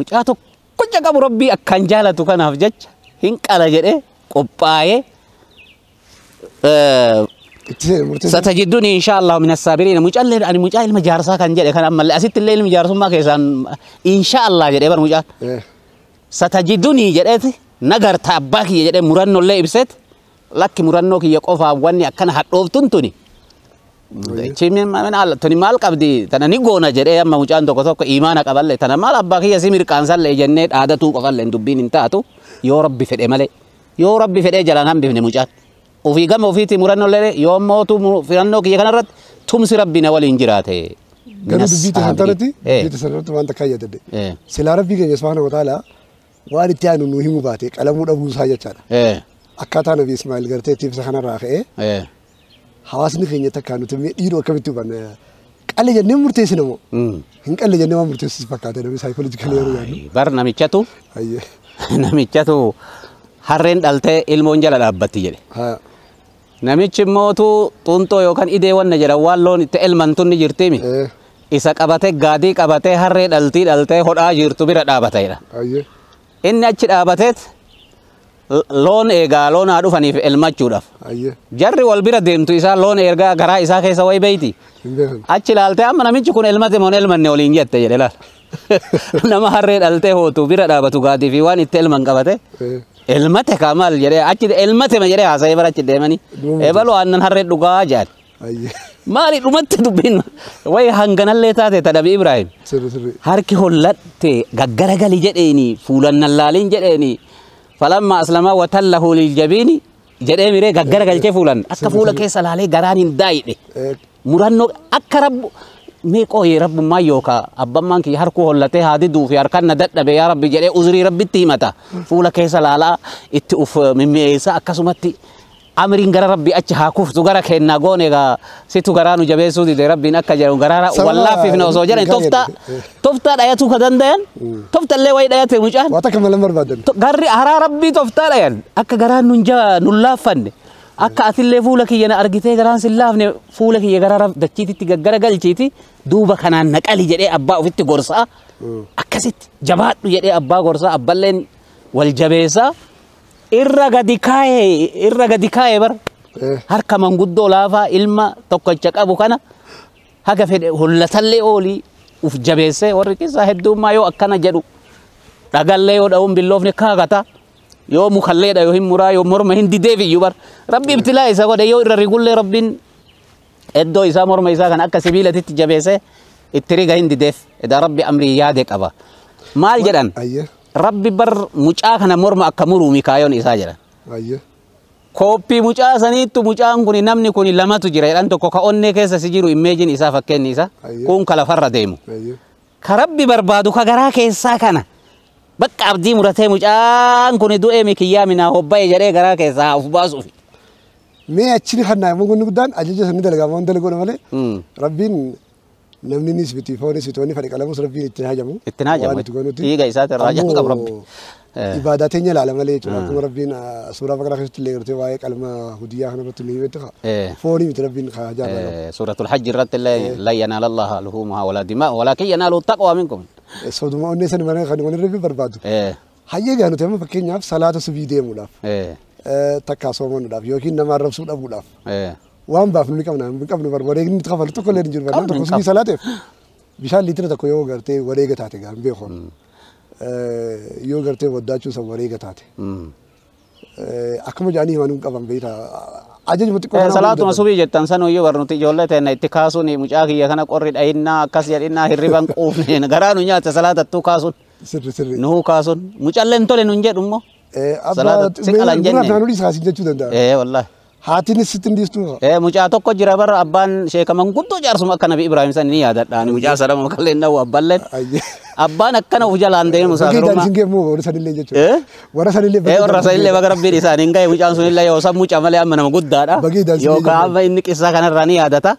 mucaa tokkocha qabu rabbii akkaan jaalatu kanaaf jecha hin qala jedhee qophaa'ee ستجدني إن شاء الله من الصابرين مجال أنا مجال المجارسة كان جد كان أما أسيت الليل المجارسة ما كيسان إن شاء الله جد إبر مجال ستجدني جد nagarta abbaa kiyya jedhee murannollee ibset lakki murannoo kiyya qofaa wanni akkana hadhooftun tuni. Tuni maal qabdi tana ni goona jedhee amma mucaan tokko imaana qaballe tana maal abbaa kiyya si mirqaansallee jennee dhaadatuu qofalle dubbiin hin taatu yoo rabbi fedhe malee yoo rabbi fedhee jalaan hambifne mucaan. Ofii gama ofiitti murannollee yoo mootu filannoo kiyya kanarratti tumsi rabbi na waliin jiraate. Garuu dubbii sanarratti dubbii sanarratti waan takkaa yaadadde. Silaa rabbii keenya subhaanahu wa ta'aalaa waan itti aanu nu himuu baate qalamuu dhabuu isaa jechaadha. Akkaataa Nabi Ismaa'il gartee itti ibsa kanarraa ka'ee hawaasni keenya takkaa nuti dhiiroo akkamitti hubanne qalle jennee murteessina moo hin qalle jennee waan murteessus fakkaate namni saayikoolojikali yeroo yaadnu. Bar namichatu harreen dhaltee ilmoon jala dhaabbatti jedhe. Namichi mootu xuntoo yookaan idee wanna jedhan waan loon itti elmantuun ni jirtimi. Isa qabatee gaadii qabatee harree dhaltee hodhaa jirtu bira dhaabateedha. Inni achi dhaabateet loon eegaa loon haa dhufaniif elmachuudhaaf. Jarri wal bira deemtu isaa loon ergaa garaa isaa keessa wayi beeyti. Achi ilaaltee amma namichi kun elmate moo elmanne waliin jette jedhe laal. Nama harree dhaltee hootu bira dhaabatu gaadii fi waan itti elman qabate. Elmate kamal jedhee achi elmate ma jedhee haasa'ee bara achi deemanii eebaloo aannan harree dhugaa jedhan. Maali dhumatti dubbiin wayi hanganallee taate tadhabii Ibrahim. Harki hollatte gaggaragali jedheeni fuulannan laaliin jedheeni falamma aslamaa watallahu liljabiini jedhee miree gaggaragalchee fuulan akka fuula keessa laalee garaan hin daayidhe murannoo akka rabbu meeqoo yee rabbummaa yookaa abbammaan kiyya harkuu hollatee haadiduu fi harkaan na dadhabe yaa rabbi jedhee uzrii rabbitti himata fuula keessa laalaa itti uf mimmi'eessa akkasumatti amriin gara rabbi achi haa kuftu gara kennaa goone egaa situ garaa nu jabeessuu dide rabbiin akka jedhu garaa wallaafifne osoo jedhan toftaa dhayatuu ka dandayan toftallee wayi dhayate mucaan waan takka malan barbaadan garri haraa rabbii toftaa dhayan akka garaan nun laaffanne akka atillee fuula kiyya na argitee garaan sin laafne fuula kiyya gara dachiititti gaggara galchiiti duuba kanaan naqali jedhee abbaa ofitti gorsaa akkasitti jabaadhu jedhee abbaa gorsaa abballeen wal jabeessaa irra gadi kaa'ee bar harka manguddoo laafaa ilma tokkocha qabu kana haga fedhe hollatallee oolii uf jabeessee warri keessaa heddummaa yoo akkana jedhu dhagallee yoo dha'uun billoofne kaagata yoo mukalleedha yoo hin muraa yoo morma hin dideef iyyuu bar rabbi ibtilaa isa godhe yoo irra rigullee rabbiin eddoo isaa morma isaa kan akka sibiilatitti jabeessee itti riga hin dideef edaa rabbi amrii yaade qaba maal jedhan rabbi bar mucaa kana morma akka muruu mikaayoon isaa jedhan. Koppii mucaa saniittu mucaan kun namni kun lamatu jira jedhan tokko ka onnee keessa si jiru immeejiin isaa fakkeenni isaa kun ka lafarra deemu. Ka rabbi barbaadu ka garaa keessaa kana bakka abdii muratee mucaan kun du'ee mikiyyaa minaa hobba'e jedhee garaa keessaa of baasuuf. Mee achi kannaa immoo gunni guddaan ajaja sanii dalagaa waan dalagoodha malee rabbiin namni nisbiti foonis bitoni fadhi qalamus rabbiin itti hajamu dhiiga isaati irraa jahu qab rabbi ibaadaa teenya ilaala malee jechuudha akkuma rabbiin suuraa baqara keessatti illee gartee waa'ee qalma hudiyyaa kana irratti ni beektu foonii miti rabbiin hajaama suuratul hajj irratti illee lan yanaala allaha luhuumuhaa walaa dimaa'uhaa walaakin yanaaluhu taqwaa minkum sooduma onnee sani mana kan wani rabbi barbaadu hayyee gaa nuti amma fakkeenyaaf salaata subii deemuudhaaf takkaa soomanuudhaaf yookiin nama arrabsuu dhabuudhaaf waan baaf nuni qabnu bar wareegni kafalu tokko illee hin jiru barnaan tokko subii salaateef bishaan liitira tokko yoo gartee wareega taate gaa hin beekoon yoo gartee waddaachuun san wareega taate akkuma jaanii himanuu qaban beektaa ajajuma xiqqoo salaatuma subii jettan sanuu yoo barnuti ijoollee ta'e itti kaasuun mucaa kiyya kana qorri dhayinnaa akkas jedhinnaa hirriban quufne garaa nu nyaata salaatattuu kaasuun nuhuu kaasuun mucaalleen tole nun jedhu immoo salaata siqalan jenne naanuu isaasin jechuu danda'a wallaahi haatinis sitti ndiistu mucaa tokko jira bara abbaan sheekaman guddoo jaarsuma akka nabi Ibrahim san ni yaadadhaan mucaa sadama kalleen dhawu abballeen abbaan akkana uf jalaan deemu saafirummaa warra sanillee baga rabbiin isaaniin gahe mucaan sunillee yoo sammuu camalee amma nama guddaadha yookaan amma inni qissaa kanarraa ni yaadata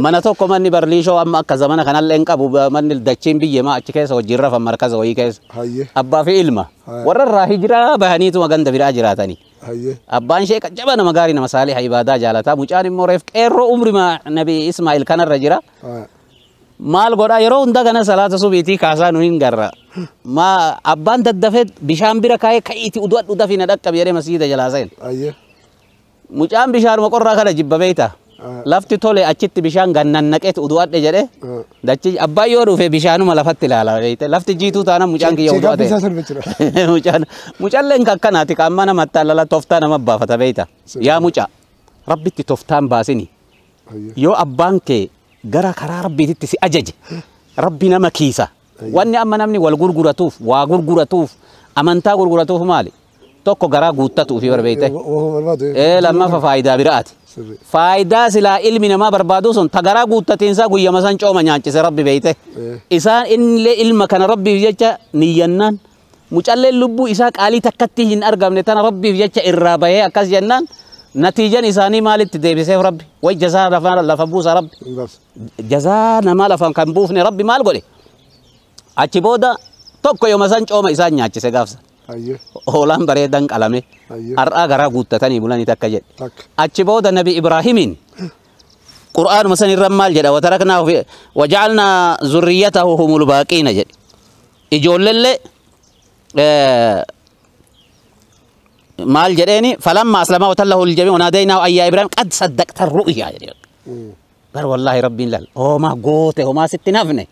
mana tokko manni barliishoo amma akka zamana kanallee hin qabu manni dachiin biyyemaa achi keessa wajjin rafan markaza wayii keessa abbaa fi ilma warra irraa hijiraa bahaniituma ganda biraa jiraatanii abbaan sheeka jaba nama gaarii nama saaliha ibaadaa jaalataa mucaan immoo reef qeerroo umri nabi Ismaa'il kanarra jira maal godha yeroo hunda kana salaata subiitii kaasaa nu hin garra ma abbaan daddafee bishaan bira kaa'ee ka'iiti udwadhu dafina dhaqqabi jedhee masjiida jalaa seen mucaan bishaanuma qorraa kana jibba beeyta lafti tole achitti bishaan gannan naqeet udu'adhe jedhe dachi abbaa yoo dhufe bishaanuma lafatti ilaala beeyte lafti jiituu taana mucaan kiyya udu'ate mucaan leen kakkanaati qaamma namatti allala toftaa nama baafata beeyta yaa muca rabbitti toftaan baasini yoo abbaan kee gara karaa rabbiititti si ajaje rabbi nama kiisa wanni amma namni wal gurguratuuf waa gurguratuuf amantaa gurguratuuf maali tokko garaa guuttatuufi barbeeyte lammafa faayidaa biraati faayidaa silaa ilmi namaa barbaadu sun tagaraa guuttatiinsaa guyyama san cooma nyaachise rabbi beeyte isaan illee ilma kana rabbiif jecha niyyannaan mucalleen lubbuu isaa qaalii takkatti hin argamne tana rabbiif jecha irraa bahee akkas jennaan natiijan isaanii maalitti deebiseef rabbi way jazaa lafa buusa rabbi jazaa namaa lafan kan buufne rabbi maal godhe achi booda tokko yooma san cooma isaan nyaachise gaafsa hoolaan bareedan qalame har'aa garaa guuttatanii bulanii takka jedhe achi booda nabi ibraahimiin qur'aanuma san irra maal jedha wataraknaahu waja'alnaa zurriyyatahu humul baaqiina jedhe ijoollellee maal jedheeni falamma aslama watallahu liljamiin wanaadaynaahu ayyaa ibraahim qad saddaqta ru'yaa jedhe gar wallaahi rabbiin lal homaa goote homaa sitti nafne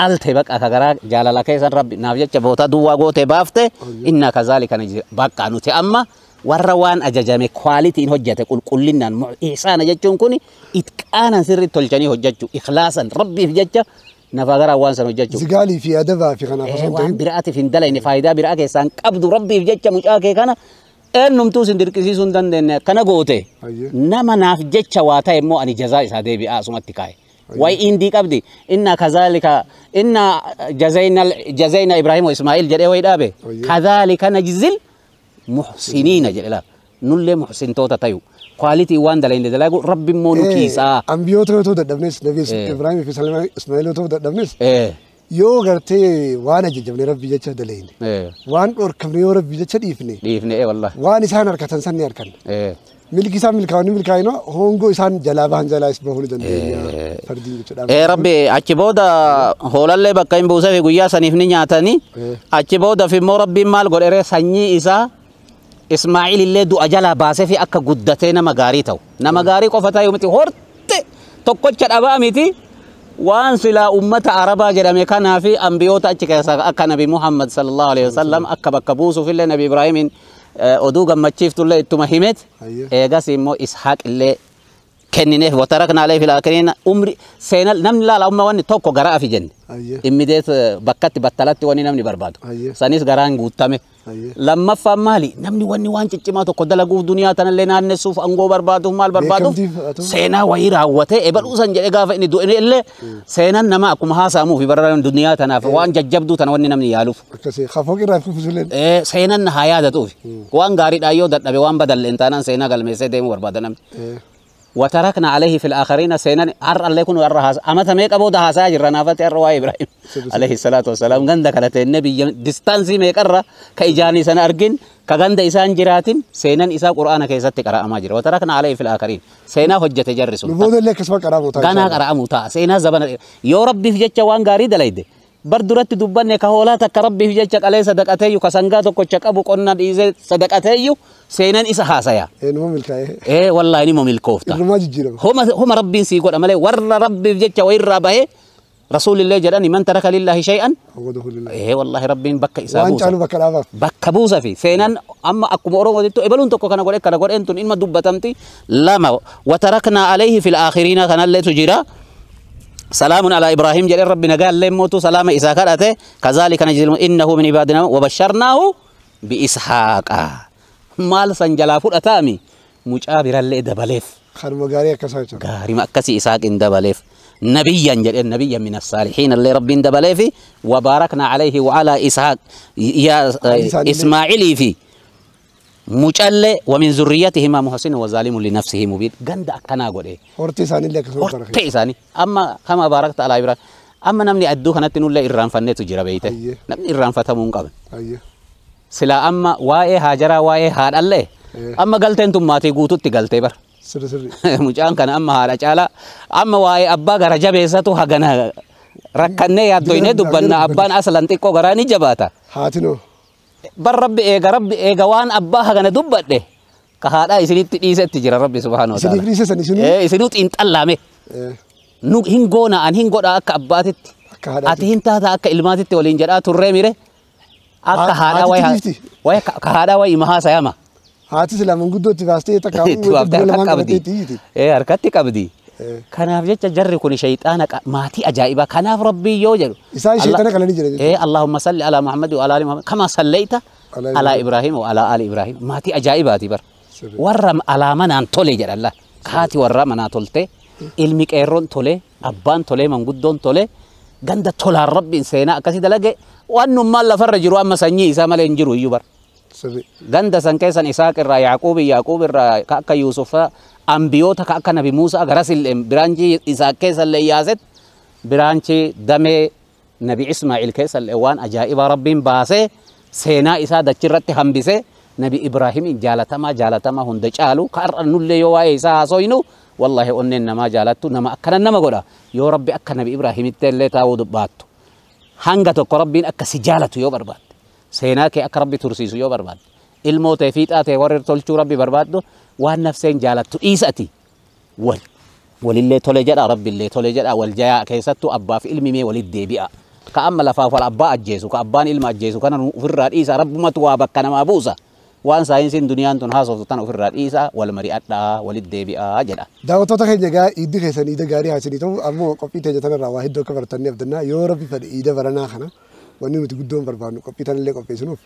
qalte baqa kagara jaalala keessan rabbi naaf jecha boota duwwaa goote baafte inna kazaalika najzi baqa nuti amma warra waan ajajame quality hojjate qulqullinaan ihsaana jechuun kun itqaanan sirri tolchanii hojjechuu ikhlaasan rabbiif jecha nafa gara waan san hojjechuu zigali fi adaba fi kana waan biraati fi dalayni faayidaa biraa keessan qabdu rabbiif jecha mucaa kee kana eenyumtuu sin dirqisiisuu hin dandeenye kana goote nama naaf jecha waa ta'e immoo ani jazaa isaa deebi'aa asumatti kaa'e way indi qabdi inna kazalika inna jazayna ibrahim wa ismail jede way dhabe kazalika najzil muhsinina jedela nulle muhsintota tayu quality waan dalayne dalagu rabbi monu kiisa ambiyoto to dadabnes nabi ibrahim fi salama ismail to dadabnes yoo gartee waan ajajabne rabbi jecha dalayne waan dhorkamne yoo rabbi jecha dhiifne wallahi waan isaan harkatan sanni harkan milki isaa milkaa'ino hongo isaan jalaa bahan jalaa is bahuu dandeenya fardii jechuudha rabbi achi booda hoolallee bakka hin buusee fi guyyaa saniif ni nyaatanii achi booda fi immoo rabbiin maal godhere sanyii isaa Ismaa'il illee du'a jalaa baasee fi akka guddatee nama gaarii ta'u nama gaarii qofa ta'u miti horte tokkocha dhabaa miti waan silaa ummata arabaa jedhame kanaa fi ambiyoota achi keessa akka nabi Muhammad sallallahu alaihi wasallam akka bakka buusuuf illee nabi Ibraahimin oduu gammachiiftullee ittuma himet eegas immoo Ishaaq illee kennineef watarakna alayhi fil aakiriin umri seenal namni laala umma wanni tokko garaa afi jenne immideet bakkatti battalatti wanni namni barbaadu sanis garaan guutame lammaffaa maali namni wanni waan ciccimaa tokko dalaguuf duniyaa tanallee naannessuuf angoo barbaaduuf maal barbaaduuf seenaa wayii raawwate ebaluu san jedhe gaafa inni du'e illee seenaan nama akkuma haasa'amuuf barbaadu duniyaa tanaaf waan jajjabduu tana wanni namni yaaluuf seenaan haa yaadatuuf waan gaariidhaa yoo dadhabe waan badalleen taanaan seenaa galmeessee deemuu barbaada namni وتركنا عليه في الآخرين سينان عر الله يكون ورها أما تميك أبو ده ساجر رنافة الرواي إبراهيم عليه الصلاة والسلام عندك على النبي ديستانسي ميكرة كإجاني سنة أرجن كعند إنسان جراتين سينان إسا قرآن كيسات تقرأ أماجر وتركنا عليه في الآخرين سينا حجة جرسون نبود اللي كسبك كرامه كنا كرامه تا سينا زبان يا ربي في جت وان غاري دلايد بردرت دبنا كهولا تكربي في جت عليه صدقته يكسنجات وكشك أبو قلنا إذا صدقته سينان إسا حاسيا إنه ملكه والله إنه ملكوفتا هم ربي سيقول أمله ور ربي في جت وير ربه رسول الله جراني من ترك لله شيئا والله ربي بك إسابوسا بك بوسا في سينان أما أكم أورو وديتو إبلون تكو كنا قول أنتم إنما دبتمتي لما وتركنا عليه في الآخرين كان اللي تجرا سلام على إبراهيم جل ربنا قال لهم موتوا سلام إسحاق كذلك نجزي إنه من عبادنا وبشرناه بإسحاق مال سنجلافور أتامي مجابر اللي دبليف خرم غاري كسايتو غاري ما كسي إسحاق دبليف نبيا جل نبيا من الصالحين اللي ربين دبليف وباركنا عليه وعلى إسحاق يا إسماعيل في مجلة ومن ذريتهما محسن وظالم لنفسه مبين غند أكنا غوري هورتي ثاني لك هورتي ثاني أما كما باركت على إبراهيم أما نمني أدو خنات نقول له إيران فنّت تجرا بيته نمني إيران فتامون قبل سلا أما واي هاجرا واي هاد الله أما قلت أنتم ما تيجوتوا تقلتي بر مجان كان أما هذا جالا أما واي أبا غرجة بيساتو هجنا ركّنّي يا دوينه دبنا أبان أصلاً تيكو غراني جباتا هاتينو بر ربي إيجا وان أبا هجنا دبّته كهذا يصير تيجي تجرى ربي سبحانه وتعالى Isiniif dhiise san isinuu يصير إنتلامه nu hin goona an hin godha akka abbaatitti akka haadhaatti. ati hin taata akka ilmaatitti waliin jedhaa turree mire akka haadhaa way ka haadhaa way ima haasayama Haati silaa manguddootti baastee takka itti waaftee harka qabdi harkatti qabdi kanaaf jecha jarri kun shayxaana maatii ajaa'ibaa kanaaf rabbii yoo jedhu Isaan shayxaana qalanii jira jechuudha. Allahumma salli ala Muhammad wa ala ali Muhammad kama sallaita ala Ibrahim wa ala ali Ibrahim maatii ajaa'ibaati bar warra alaa manaan tole jedha Allah kaati warra manaa tolte ilmi qeerroon tole abbaan tole manguddoon tole ganda tolaan rabbiin seenaa akkasii dalage wannummaan lafarra jiru amma sanyii isaa malee hin jiru iyyuu bar ganda san keessan Isaaq irraa Yaaqub irraa ka akka Yuusuf ambiyoota ka akka Nabi Muusaa garasillee biraanchii Isaaq keessallee yaaset biraanchii damee Nabi Ismaa'il keessallee waan ajaa'ibaa rabbiin baasee seenaa isaa dachirratti hambisee Nabi Ibrahim jaalatamaa hunda caalu ka ar'annullee yoo waa'ee isaa haasoynu والله أننا نما جالتو نما أكنا نما قدا يا ربي أكنا بإبراهيم التالي تاود باتو هنگتو كربين أك سجالتو يو برباد سيناك أك ربي ترسيسو يو برباد الموت فيت آتي ورر تلچو ربي بربادو وان نفسين جالتو إيساتي ولله تولجدا ربي اللي تولجدا والجاء كيستو أبا في علمي مي ولد ديبئا كأما لفاف الأبا أجيسو كأبان علم أجيسو كان فراد إيسا رب متوابك كان مابوسا waan saayinsiin duniyaan tun haasoftu tan ofirraa dhiisa wal mari'adhaa walit deebi'aa jedha. Daawwattoota keenya egaa iiddi keessan iida gaarii haasanii ta'u ammoo qophii teenya tanarraa waa hedduu akka baratanii abdannaa yoo rabbi fedhe iida baranaa kana wanni nuti guddoon barbaadnu qophii tanallee qopheessinuuf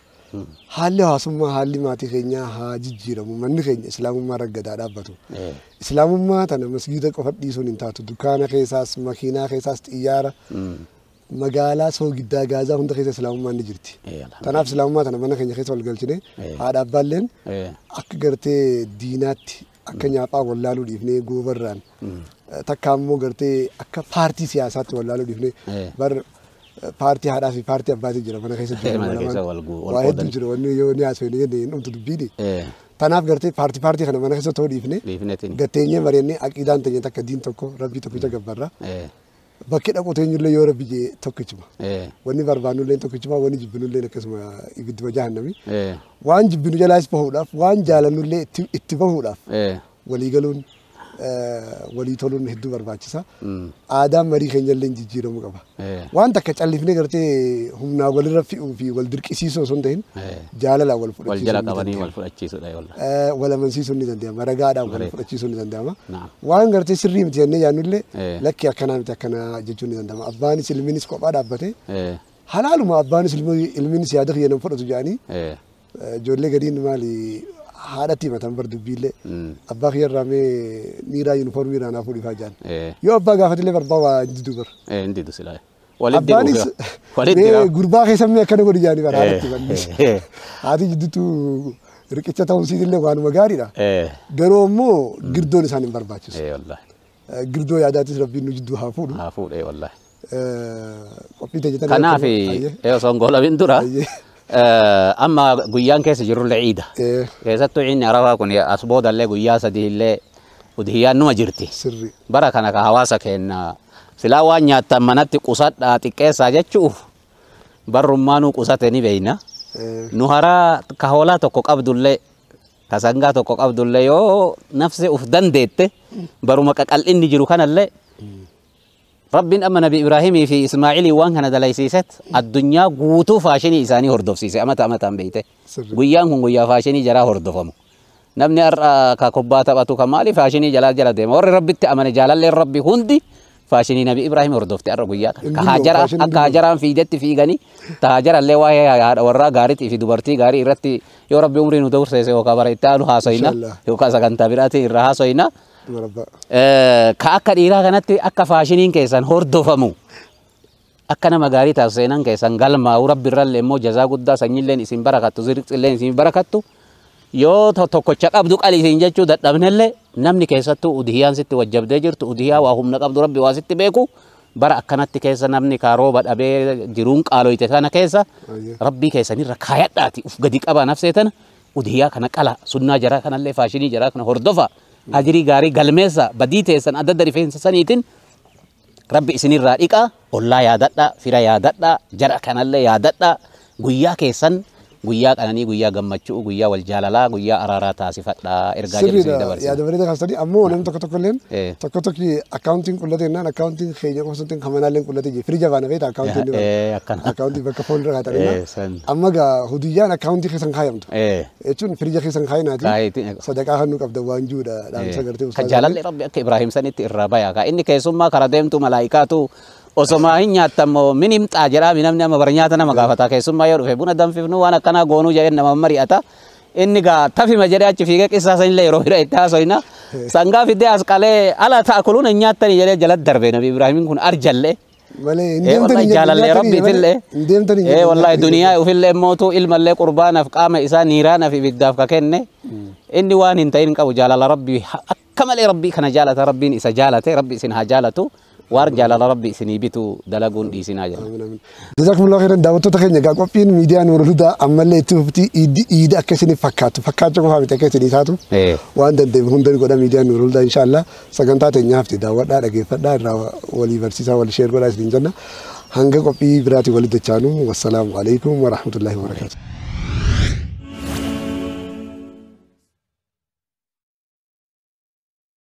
haalli hawaasummaa haalli maatii keenyaa haa jijjiiramu manni keenya islaamummaa raggadaa dhaabbatu. Islaamummaa tana masgiida qofa dhiisuun hin taatu dukkaana keessaas makiinaa keessaas xiyyaara magaalaa soogiddaa gaazaa hunda keessa islaamummaan ni jirti. Tanaaf islaamummaa tana mana keenya keessa wal galchine haadha abbaalleen akka gartee diinaatti akka nyaaphaa wallaaluu dhiifnee goobarraan takka ammoo gartee akka paartii siyaasaatti wallaaluu dhiifnee bar paartii haadhaa fi paartii abbaatii jira mana keessa jiru waa hedduu jira wanni yoo ni haasofne jenne hin dhumtu dubbiini. Tanaaf gartee paartii kana mana keessa ta'uu dhiifne gatteenyee mari'annee aqiidaan teenya takka diin tokko rabbii tokkicha gabbarra. Bakki dhaqoota eenyullee yoo rabbi jee tokkichuma. Wanni barbaannullee tokkichuma wanni jibbinullee akkasuma ibiddi jahannami. Waan jibbinu jalaas bahuudhaaf waan jaalannullee itti bahuudhaaf walii galuun walii toluun hedduu barbaachisa. Aadaan marii keenyallee jijjiiramuu qaba. Waan takka callifnee gartee humnaa walirra fi'uu fi wal dirqisiisuu osoo hin ta'in jaalalaan wal fudhachiisuu. Wal jala qabanii wal fudhachiisuudha yolla. Wal amansiisuun ni danda'ama. Ragaadhaan wal fudhachiisuun ni danda'ama. Waan gartee sirrii miti jennee yaannullee lakki akkanaa miti akkanaa jechuun ni danda'ama. Abbaanis ilmiinis kophaa dhaabbate halaaluma abbaanis ilmiinis yaada kiyyanan fudhatu jedhanii ijoollee gadiin maali haadhatti himatan bar dubbiillee abbaa kiyyarraa mee niiraa yuunifoormii irraa naaf fuudhifaa jedhan yoo abbaa gaafatillee barbaa waa hin didu bar. Hin didu silaa. Abbaanis gurbaa keessamee akkana godhi jedhanii bara haadhatti bal'ise. Haati jidduutu riqicha ta'uun siitillee waanuma gaariidha. Garuu immoo girdoon isaan hin barbaachisu. Girdoo yaadaatis rabbiin nu jidduu haa fuudhu. Haa fuudhee wallaahi. Qophii teenya kanaaf osoo hin goolamin dura amma guyyaan keessa jirullee ciida. Keessattuu inni arafaa kun as boodallee guyyaa sadii illee udhiyyaan numa jirti. Bara kana ka hawaasa keenya silaa waan nyaattan manatti qusadhaa xiqqeessaa jechuuf barrummaanuu qusate ni beeyna. Nu haraa ka hoolaa tokko qabdullee ka sangaa tokko qabdullee yoo nafsi uf dandeette baruma qaqal'inni jiru kanallee ربين أما نبي إبراهيم في إسماعيل وان كان دلائسيست الدنيا قوتو فاشني إساني هردف سيسي أما تام بيته قيان هم قيا فاشني جرا هردفهم نبني ككوبات أبتو كمالي فاشني جلا ديم ور ربي تأمن جلال للرب هندي فاشني نبي إبراهيم هردفت أر قيا كهاجر في جت في غني تهاجر اللي واه ورا غارت في دبرتي غاري رتي يا ربي عمري ندور سيسي وكبر إتانو هاسوينا يوكا سكان تبراتي الرهاسوينا كأكا ديرا كانت أكا فاشنين كيسان هردفمو أكا نما غاري تاسينان كيسان غلما ورب الرل إمو جزا قدا سنجلين اسم بركاتو زرق اللين اسم بركاتو يو توكو چاق عبدوك علي سنجاچو دادامن اللي نمني كيساتو udhiyaan sitti wajjabdee jirtu udhiyaa waa humna qabdu rabbi waa sitti beeku bara akkanatti keessa namni kaarooba dhabee jiruun qaaloyte kana keessa rabbii keessanirra kaayadhaati uf gadi qaba nafsee tana udhiyaa kana qala sunnaa jaraa kanallee faashinii jaraa kana hordofa ajiri gaarii galmeessa badii teessan adda adda rifeensa saniitiin rabbi isinirraa dhiqa ollaa yaadadha fira yaadadha jara kanallee yaadadha guyyaa keessan guyyaa qananii guyyaa gammachuu guyyaa wal jaalalaa guyyaa araaraa taasifadha ergaa jedhu isin dabarsa yaada bareeda kaastanii ammoo namni tokko tokko illeen tokko tokko akkaawuntiin qullate naan akkaawuntiin keenya qofaatti kamanaaleen qullate je firija baana feeta akkaawuntiin akkaawuntii bakka foolira kaatanii amma gaa hudiyyaan akkaawuntii keessan kaayamtu jechuun firija keessan kaayinaati sadaqaa hannu qabda waan juudha dhaamsa gartee kan jaalalli rabbi akka Ibraahim sanitti irraa bayaa ka inni keessummaa kara deemtu malaa'ikaatu osoma hin nyaattamoo minim xaajiraa minamni amma bar nyaata nama gaafata keessummaa yoo dhufe buna danfifnu waan akkanaa goonuu jedheen nama mari'ata inni gaa tafima jedhee achi fiigee qissaa sanillee yeroo hira itti haasoyna sangaa fiddee as qalee ala ta'akuluun hin nyaattanii jedhee jalatti darbe nabi Ibraahimin kun arjallee wallahi jaalallee rabbiitillee wallahi duniyaa ufillee mootuu ilmallee qurbaanaaf qaama isaa niiraanaaf ibiddaaf ka kenne inni waan hin ta'in qabu jaalala rabbii akka malee rabbii kana jaalata rabbiin isa jaalate rabbi isin haa jaalatu war jaalala rabbi isinii bitu dalaguun dhiisinaa jira. Jazakumullahu khairan daawwattoota keenya egaa qophiin miidiyaa Nuurul Hudaa ammallee itti fuftii iidi akka isiniif fakkaatu fakkaachuu qofaa miti akka isinii taatu waan danda'eef hundeen godha miidiyaa Nuurul Hudaa inshallah sagantaa teenya hafte daawwadhaa dhageeffadhaa irraa walii barsiisaa wal sheer godhaa isiniin jenna hanga qophii biraatii walitti dachaanu wassalaamu alaikum wa rahmatullahi wa barakatuh.